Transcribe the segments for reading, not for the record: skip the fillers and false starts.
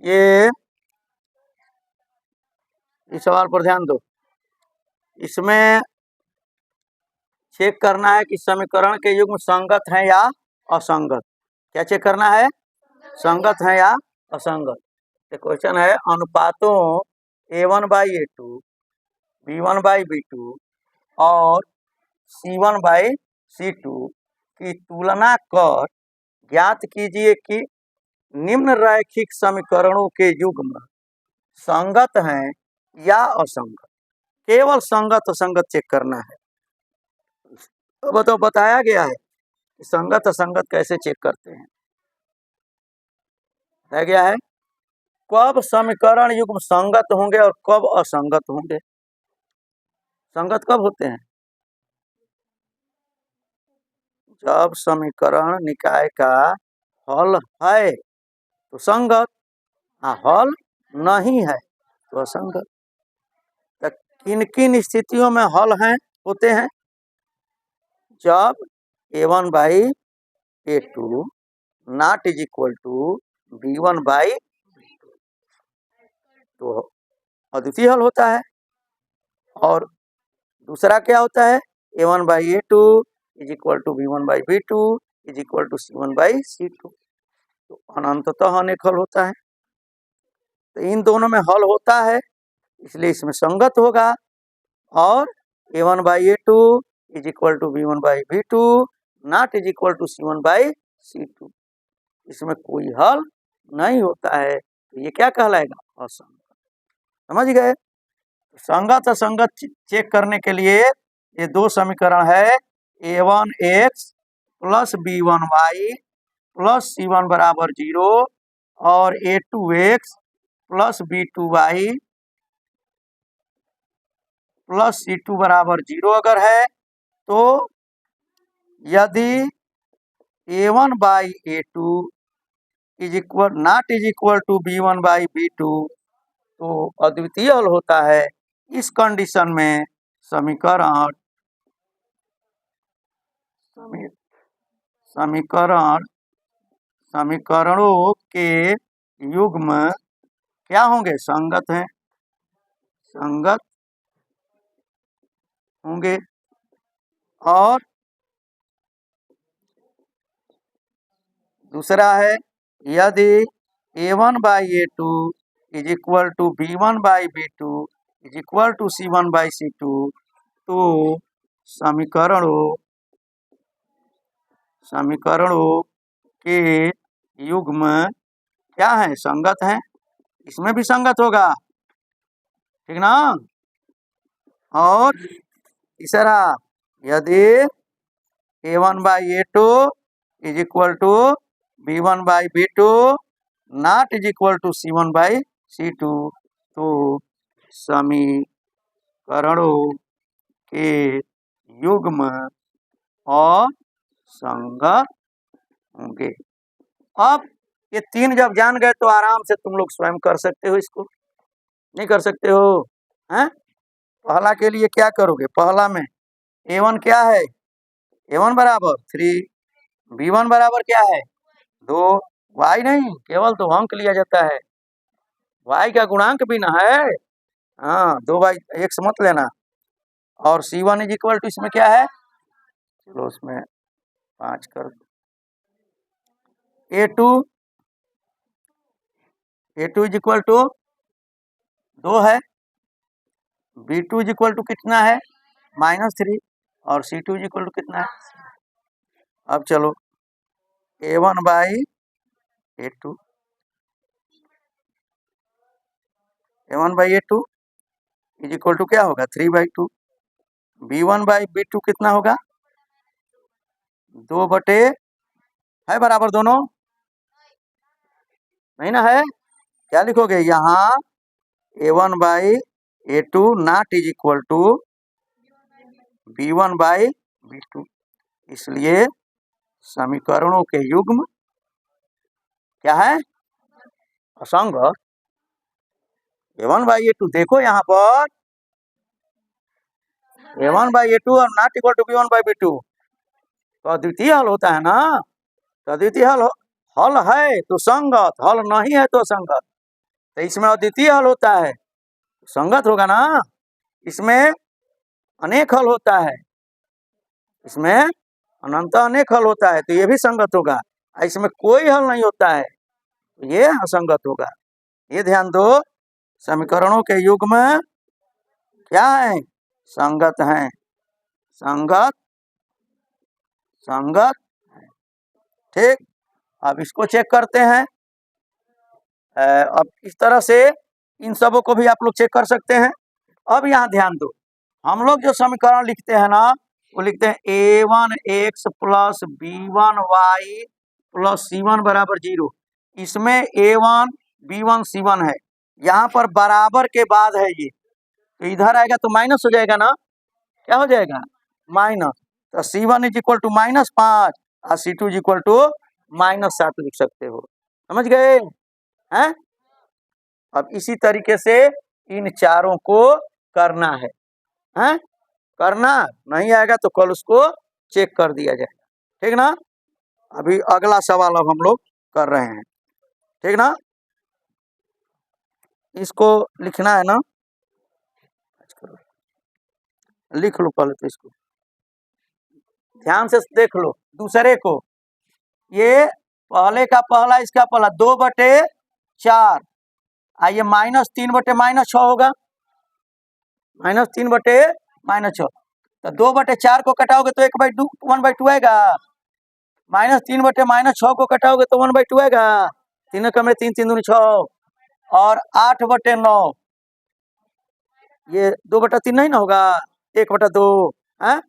ये इस सवाल पर ध्यान दो। इसमें चेक करना है कि समीकरण के युग्म संगत है या असंगत। क्या चेक करना है? संगत है या असंगत। तो क्वेश्चन है अनुपातों A1/A2, B1/B2 और C1/C2 की तुलना कर ज्ञात कीजिए कि निम्न रैखिक समीकरणों के युग्म संगत हैं या असंगत। केवल संगत असंगत चेक करना है। अब तो बताया गया है कि संगत असंगत कैसे चेक करते हैं। बताया गया है कब समीकरण युग्म संगत होंगे और कब असंगत होंगे। संगत कब होते हैं? जब समीकरण निकाय का हल है तो संगत, हल नहीं है तो असंगत। तो किन किन स्थितियों में हल हैं होते हैं? जब A1/A2 not is equal to B1/B2 तो अद्वितीय हल होता है। और दूसरा क्या होता है? A1/A2 is equal to B1/B2 is equal to C1/C2 तो अनंततः अनेक हल होता है। तो इन दोनों में हल होता है इसलिए इसमें संगत होगा। और A1/A2 is equal to B1/B2 not is equal to C1/C2 इसमें कोई हल नहीं होता है तो ये क्या कहलाएगा? असंगत। समझ गए? संगत असंगत चेक करने के लिए ये दो समीकरण है A1x plus B1y plus C1 बराबर 0 और A2x plus B2y plus C2 बराबर 0 अगर है तो यदि A1/A2 is equal not is equal to B1/B2 तो अद्वितीय हल होता है। इस कंडीशन में समीकरणों के युग्म क्या होंगे? संगत हैं, संगत होंगे। और दूसरा है यदि A1/A2 is equal to B1/B2 is equal to C1/C2 तो समीकरणों के युग्म क्या है? संगत हैं। इसमें भी संगत होगा, ठीक ना? और तीसरा यदि A1/A2 is equal to B1/B2 not is equal to C1/C2 तो समीकरणों के युग्म असंगत होंगे। अब ये तीन जब जान गए तो आराम से तुम लोग स्वयं कर सकते हो। इसको नहीं कर सकते हो? हैं? पहला के लिए क्या करोगे? पहला में A1 क्या है? A1 बराबर 3, B1 बराबर क्या है? 2, y नहीं केवल तो अंक लिया जाता है, y का गुणांक भी ना है। हाँ 2/x मत लेना। और C1 इज इक्वल टू इसमें क्या है? चलो उसमें 5 कर दो। A2 इज इक्वल टू 2 है। B2 इज इक्वल टू कितना है? -3 और C2 इज इक्वल टू कितना है? अब चलो A1/A2 इज इक्वल टू क्या होगा? 3/2। B1/B2 कितना होगा? 2 बटे है बराबर दोनों नहीं ना है? क्या लिखोगे यहाँ? A1/A2 not is equal to B1/B2 इसलिए समीकरणों के युग्म क्या है? असंगत। A1/A2 देखो यहाँ पर A1/A2 और नॉट इक्वल टू B1/B2 तो अद्वितीय हल होता है ना। तो अद्वितीय हल है तो संगत, हल नहीं है तो असंगत। तो इसमें अद्वितीय हल होता है, संगत होगा ना। इसमें अनेक हल होता है, इसमें अनंत अनेक हल होता है, तो ये भी संगत होगा। इसमें कोई हल नहीं होता है तो ये असंगत होगा। ये ध्यान दो, समीकरणों के युग्म क्या है? संगत हैं, संगत संगत। ठीक, अब इसको चेक करते हैं। अब इस तरह से इन सबों को भी आप लोग चेक कर सकते हैं। अब यहाँ ध्यान दो, हम लोग जो समीकरण लिखते हैं ना, वो लिखते हैं a1x plus b1y plus c1 बराबर 0। इसमें a1 b1 c1 है, यहाँ पर बराबर के बाद है ये, तो इधर आएगा तो माइनस हो जाएगा ना। क्या हो जाएगा? माइनस। तो c1 इज इक्वल टू -5 और c2 इज इक्वल टू -7 लिख सकते हो। समझ गए हैं? अब इसी तरीके से इन चारों को करना है, हैं? करना नहीं आएगा तो कल उसको चेक कर दिया जाए, ठीक ना। अभी अगला सवाल अब हम लोग कर रहे हैं, ठीक ना। इसको लिखना है ना, लिख लो पहले तो, इसको ध्यान से देख लो दूसरे को। ये पहले का पहला, इसका पहला 2/4, आइए -3/-6 होगा, -3/-6। तो 2/4 को कटाओगे तो 1/2 आएगा, -3/-6 को कटाओगे तो 1/2 आएगा। 3 कम 3, 3 दूनी 6 और 8/9, ये 2/3 नहीं ना होगा, 1/2 है।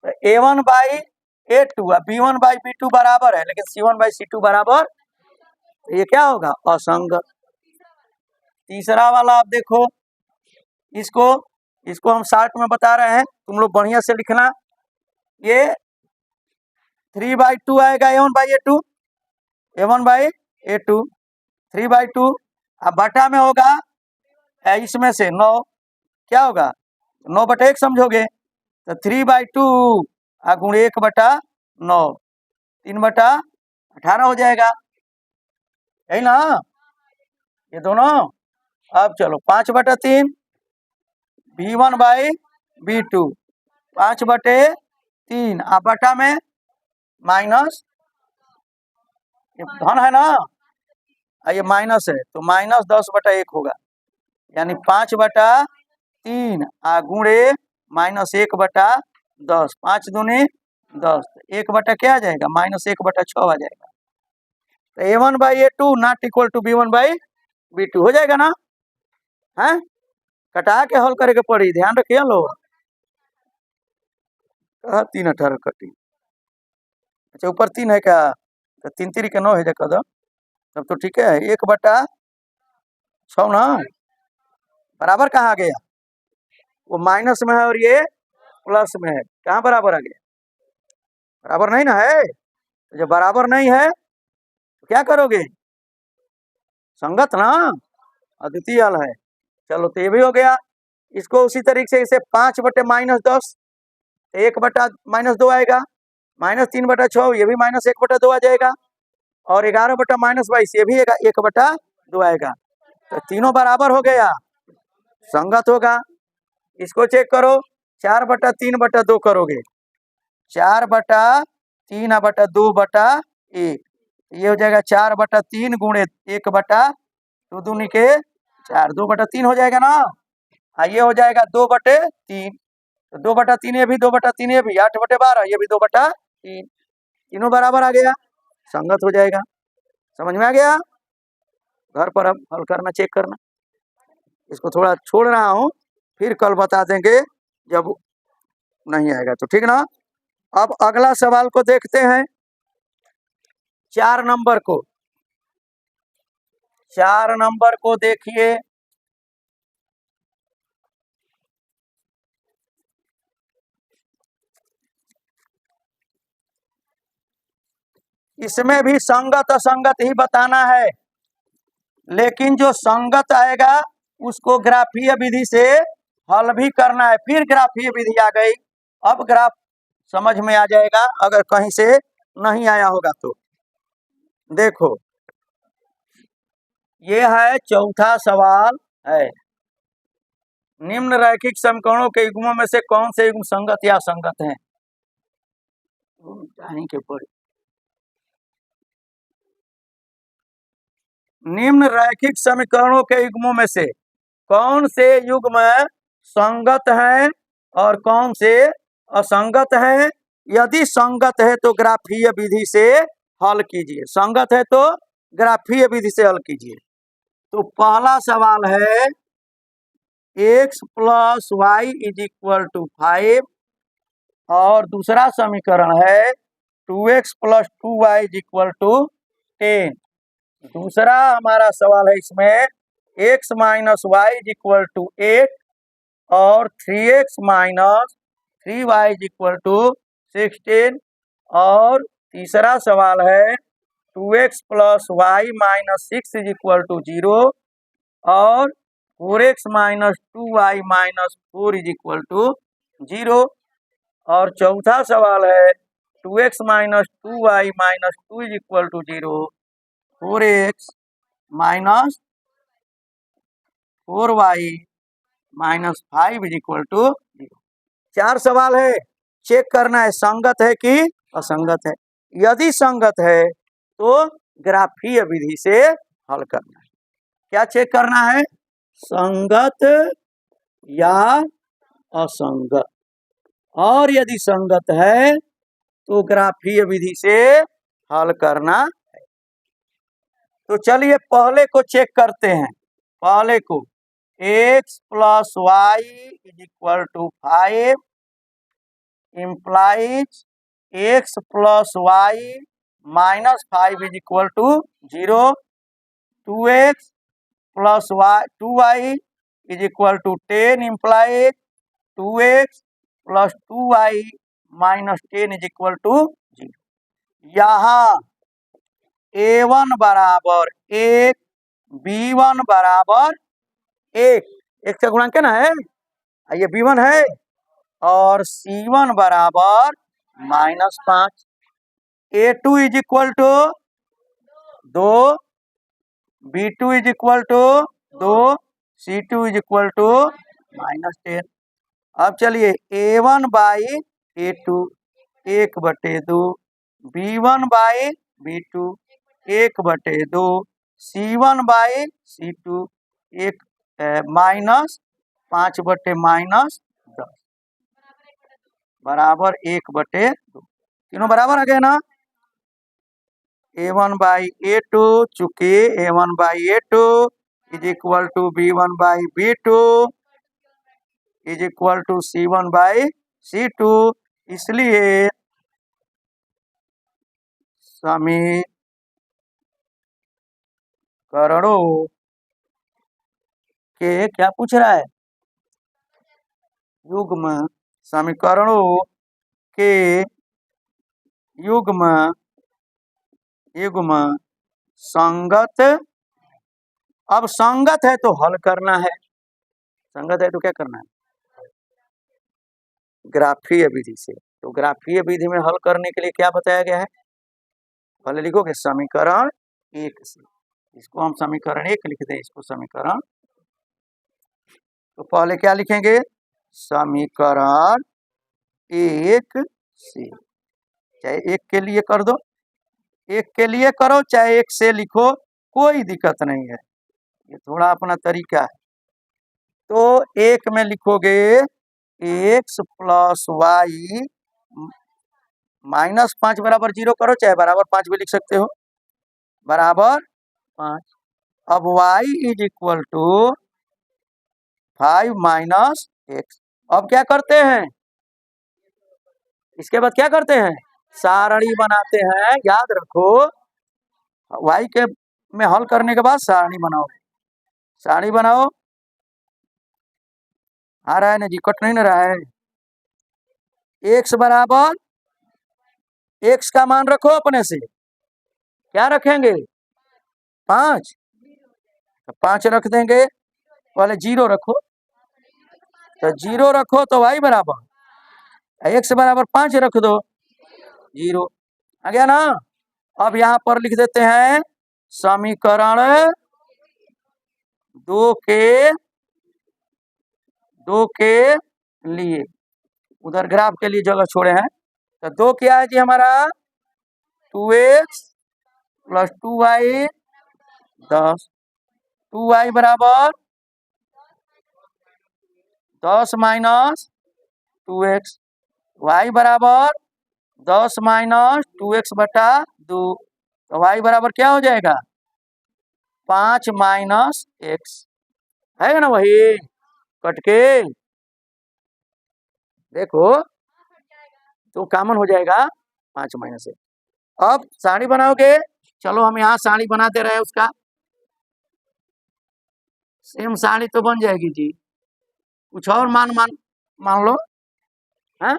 तो a1/a2 b1/b2 बराबर है, लेकिन c1/c2 बराबर, ये क्या होगा? असंगत। तीसरा वाला आप देखो, इसको हम शॉर्ट में बता रहे हैं, तुम लोग बढ़िया से लिखना। ये 3/2 आएगा a1/a2, a1/a2 3/2, अब बटा में होगा इसमें से 9, क्या होगा? 9/1 समझोगे तो 3/2 गुण 1/9, 3/18 हो जाएगा, यही ना ये दोनों। अब चलो 5/3 b1/b2, 5/3, अब बटा में माइनस, ये धन है ना, ये माइनस है तो -10/1 होगा, यानी 5/3 गुणे -1/10, 5 दूनी 10, 1 बटा क्या आ जाएगा? -1/6 आ जाएगा। तो a1/a2 not equal to b1/b2 हो जाएगा ना, है? कटा के हल करे के पड़ी, ध्यान रखिए लो। 3 18 कटी, अच्छा ऊपर 3 है क्या? तो 3 3 के 9 है देखो तो, तब तो ठीक है। 1/6 ना, बराबर कहाँ आ गया? वो माइनस में है और ये प्लस में है, कहाँ बराबर आ गया? बराबर नहीं ना है। तो जब बराबर नहीं है तो क्या करोगे? संगत ना, अद्वितीय हल है। चलो तो ये भी हो गया। इसको उसी तरीके से इसे 5/-10, 1/-2 आएगा, -3/6, ये भी -1/2 आ जाएगा, और 11/-22 ये भी 1/2 आएगा। तो तीनों बराबर हो गया, संगत होगा। इसको चेक करो, 4/3/2 करोगे, 4/3/2/1, ये हो जाएगा 4/3 गुणे 1/2 दूनी के 4, 2/3 हो जाएगा ना। ये हो जाएगा 2/3, तो 2/3 ये भी, 2/3 ये भी, 8/12 ये भी 2/3, तीनों बराबर आ गया, संगत हो जाएगा। समझ में आ गया? घर पर अब हल करना, चेक करना। इसको थोड़ा छोड़ रहा हूँ, फिर कल बता देंगे जब नहीं आएगा तो, ठीक ना। अब अगला सवाल को देखते हैं, 4 नंबर को। 4 नंबर को देखिए, इसमें भी संगत असंगत ही बताना है, लेकिन जो संगत आएगा उसको ग्राफीय विधि से हल भी करना है। फिर ग्राफीय विधि आ गई, अब ग्राफ समझ में आ जाएगा, अगर कहीं से नहीं आया होगा तो। देखो ये है चौथा सवाल है। निम्न रैखिक समीकरणों के युग्मों में से कौन से युग्म संगत या असंगत हैं? के पढ़े। निम्न रैखिक समीकरणों के युग्मों में से कौन से युग्म संगत हैं और कौन से असंगत हैं? यदि संगत है तो ग्राफीय विधि से हल कीजिए। संगत है तो ग्राफीय विधि से हल कीजिए। तो पहला सवाल है x + y = 5 और दूसरा समीकरण है 2x + 2y = 10। दूसरा हमारा सवाल है इसमें x - y = 8 और 3x - 3y = 16 और तीसरा सवाल है 2x + y - 6 = 0 और 4x - 2y - 4 = 0 और चौथा सवाल है 2x - 2y - 2 = 0, 4x - 4y - 5 = 0। 4 सवाल है, चेक करना है संगत है कि असंगत है। यदि संगत है तो ग्राफीय विधि से हल करना है। क्या चेक करना है? संगत या असंगत। और यदि संगत है तो ग्राफीय विधि से हल करना है। तो चलिए पहले को चेक करते हैं। पहले को x + y = 5 implies x + y - 5 = 0, 2x + y 2y = 10 implies 2x + 2y - 10 = 0। यहाँ a1 बराबर 1, b1 बराबर 1, एक से गुणा ना है, ये b1 है और c1 बराबर -5, a2 = 2, b2 = 2, c2 = -10। अब चलिए a1/a2 1/2, b1/b2 1/2, c1/c2 1 -5/-10 बराबर 1/2। तीनों बराबर आ गए ना? a1/a2 चूंकि a1/a2 = b1/b2 = c1/c2, इसलिए समीकरणों के क्या पूछ रहा है? युग्म। समीकरणों के युग्म संगत। अब संगत है तो हल करना है। संगत है तो क्या करना है? ग्राफीय विधि से। तो ग्राफीय विधि में हल करने के लिए क्या बताया गया है? पहले लिखोगे समीकरण 1 से। इसको हम समीकरण 1 लिखते हैं, इसको समीकरण। तो पहले क्या लिखेंगे? समीकरण 1 से। चाहे 1 के लिए कर दो, 1 के लिए करो, चाहे 1 से लिखो, कोई दिक्कत नहीं है। ये थोड़ा अपना तरीका है। तो 1 में लिखोगे x + y -5 बराबर 0 करो, चाहे बराबर 5 भी लिख सकते हो, बराबर 5। अब y = 5 - x। अब क्या करते हैं? इसके बाद क्या करते हैं? सारणी बनाते हैं। याद रखो, y के में हल करने के बाद सारणी बनाओ। सारणी बनाओ। आ रहा है ना जी? कट नहीं ना रहा है? x बराबर, x का मान रखो अपने से। क्या रखेंगे? 5। तो 5 रख देंगे। पहले 0 रखो, तो 0 रखो तो y बराबर, x बराबर 5 रख दो, 0 आ गया ना? अब यहाँ पर लिख देते हैं समीकरण दो के लिए, उधर ग्राफ के लिए जगह छोड़े हैं, तो दो क्या है जी हमारा 2x प्लस 2y 10, 2y बराबर 10 माइनस 2x, y बराबर 10 माइनस 2x बटा 2, तो y बराबर क्या हो जाएगा 5 माइनस x, है ना वही कट के, देखो तो कॉमन हो जाएगा 5 माइनस x। अब साड़ी बनाओगे, चलो हम यहाँ साड़ी बना दे रहे हैं, उसका सेम साड़ी तो बन जाएगी जी, कुछ और मान लो, है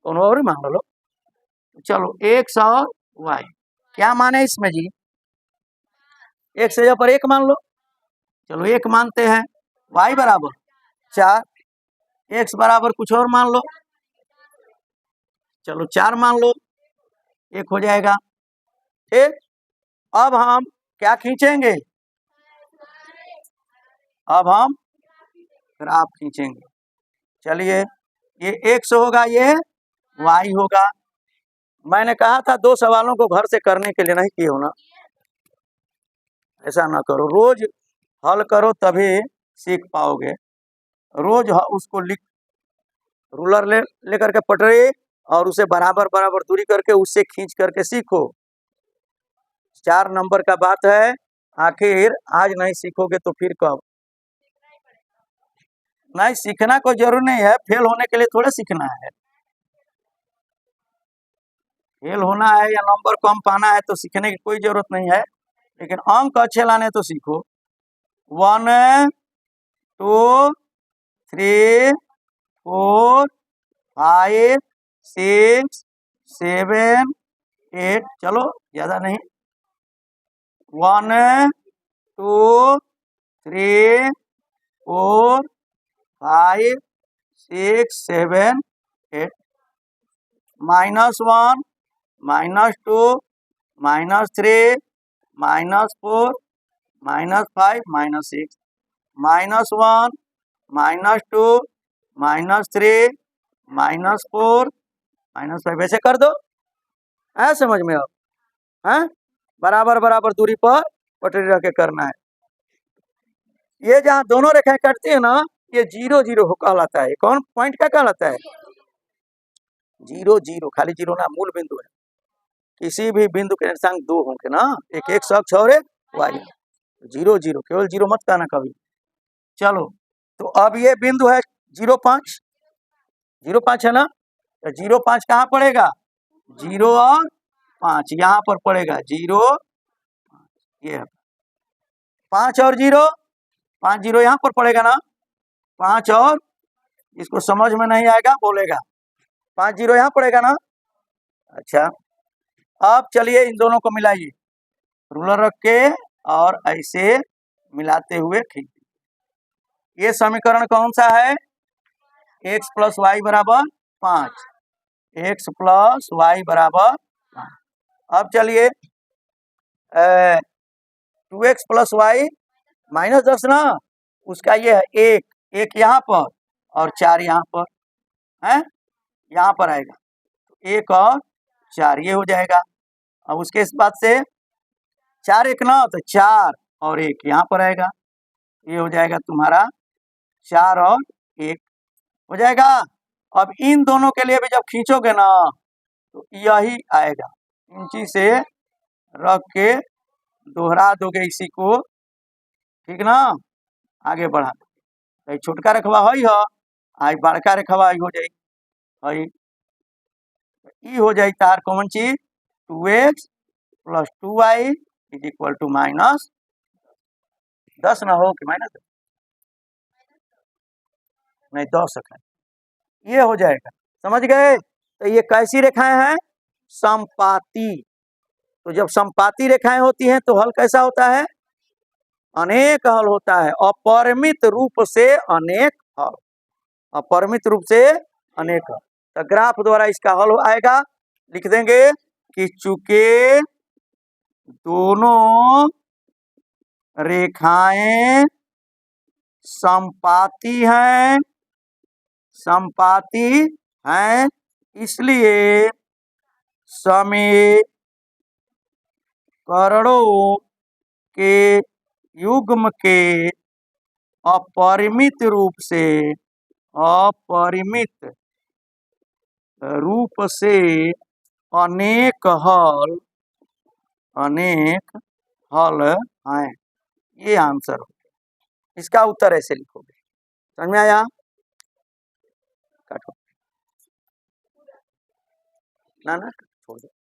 कौन और मान लो, चलो x और y क्या मान है इसमें जी, x से पर एक मान लो, चलो एक मानते हैं, y बराबर 4, x बराबर कुछ और मान लो, चलो 4 मान लो, एक हो जाएगा, ठीक। अब हम क्या खींचेंगे, अब हम ग्राफ खींचेंगे, चलिए ये x होगा, ये y होगा। मैंने कहा था 2 सवालों को घर से करने के लिए नहीं किए हो ना, ऐसा ना करो, रोज हल करो तभी सीख पाओगे, रोज उसको लिख रूलर लेकर के पटरी और उसे बराबर बराबर दूरी करके उससे खींच करके सीखो, 4 नंबर का बात है, आखिर आज नहीं सीखोगे तो फिर कब, नहीं सीखना कोई जरूरी नहीं है, फेल होने के लिए थोड़ा सीखना है, फेल होना है या नंबर कम पाना है तो सीखने की कोई जरूरत नहीं है, लेकिन अंक अच्छे लाने तो सीखो। 1 2 3 4 5 6 7 8, चलो ज्यादा नहीं, 1 2 3 4 5 6 7 8, -1 -2 -3 -4 -5 -6, -1 -2 -3 -4 -5, ऐसे कर दो, है समझ में अब, है बराबर बराबर दूरी पर पटरी रख के करना है। ये जहाँ दोनों रेखाएं कटती है ना, ये 0 0 हो कहलाता है, कौन पॉइंट क्या कहलाता है 0 0, खाली 0 ना, मूल बिंदु है, किसी भी बिंदु के निर्देशांक 2 होंगे ना, एक x अक्ष और एक y, 0 0, केवल 0 मत कहना कभी। चलो तो अब ये बिंदु है 0 5, 0 5 है ना, तो 0 5 कहाँ पड़ेगा, 0 और 5 यहाँ पर पड़ेगा, 0 ये 5 और 0, 5 0 यहाँ पर पड़ेगा ना, 5 और, इसको समझ में नहीं आएगा बोलेगा, 5 0 यहाँ पड़ेगा ना, अच्छा। अब चलिए इन दोनों को मिलाइए, रूलर रख के और ऐसे मिलाते हुए खींच, ये समीकरण कौन सा है, x प्लस वाई बराबर 5, x प्लस वाई बराबर 5। अब चलिए 2x प्लस वाई -10 ना, उसका ये है एक यहाँ पर और 4 यहाँ पर है, यहाँ पर आएगा 1 और 4 ये हो जाएगा। अब उसके इस बात से 4 1 ना, तो 4 और 1 यहाँ पर आएगा, ये हो जाएगा तुम्हारा 4 और 1 हो जाएगा। अब इन दोनों के लिए भी जब खींचोगे ना तो यही आएगा, इंची से रख के दोहरा दोगे इसी को, ठीक ना, आगे बढ़ा दो, छोटका रखवा हई है, आई बड़का रखवा हो जाए हई, ई हो जाए तार कौन चीज 2x plus 2y is equal to -10 ना हो कि -10, नहीं 10 है, ये हो जाएगा, समझ गए। तो ये कैसी रेखाएं हैं, समपाती, तो जब समपाती रेखाएं होती हैं तो हल कैसा होता है, अनेक हल होता है, अपरिमित रूप से अनेक हल, अपरिमित रूप से अनेक हल, तो ग्राफ द्वारा इसका हल आएगा, लिख देंगे कि चूंकि दोनों रेखाएं संपाती हैं, संपाती हैं, इसलिए समीकरणों के युग्म के अपरिमित रूप से अनेक हल हैं। ये आंसर हो गया। इसका उत्तर ऐसे लिखोगे। समझ में आया? काटो ना छोड़ दो।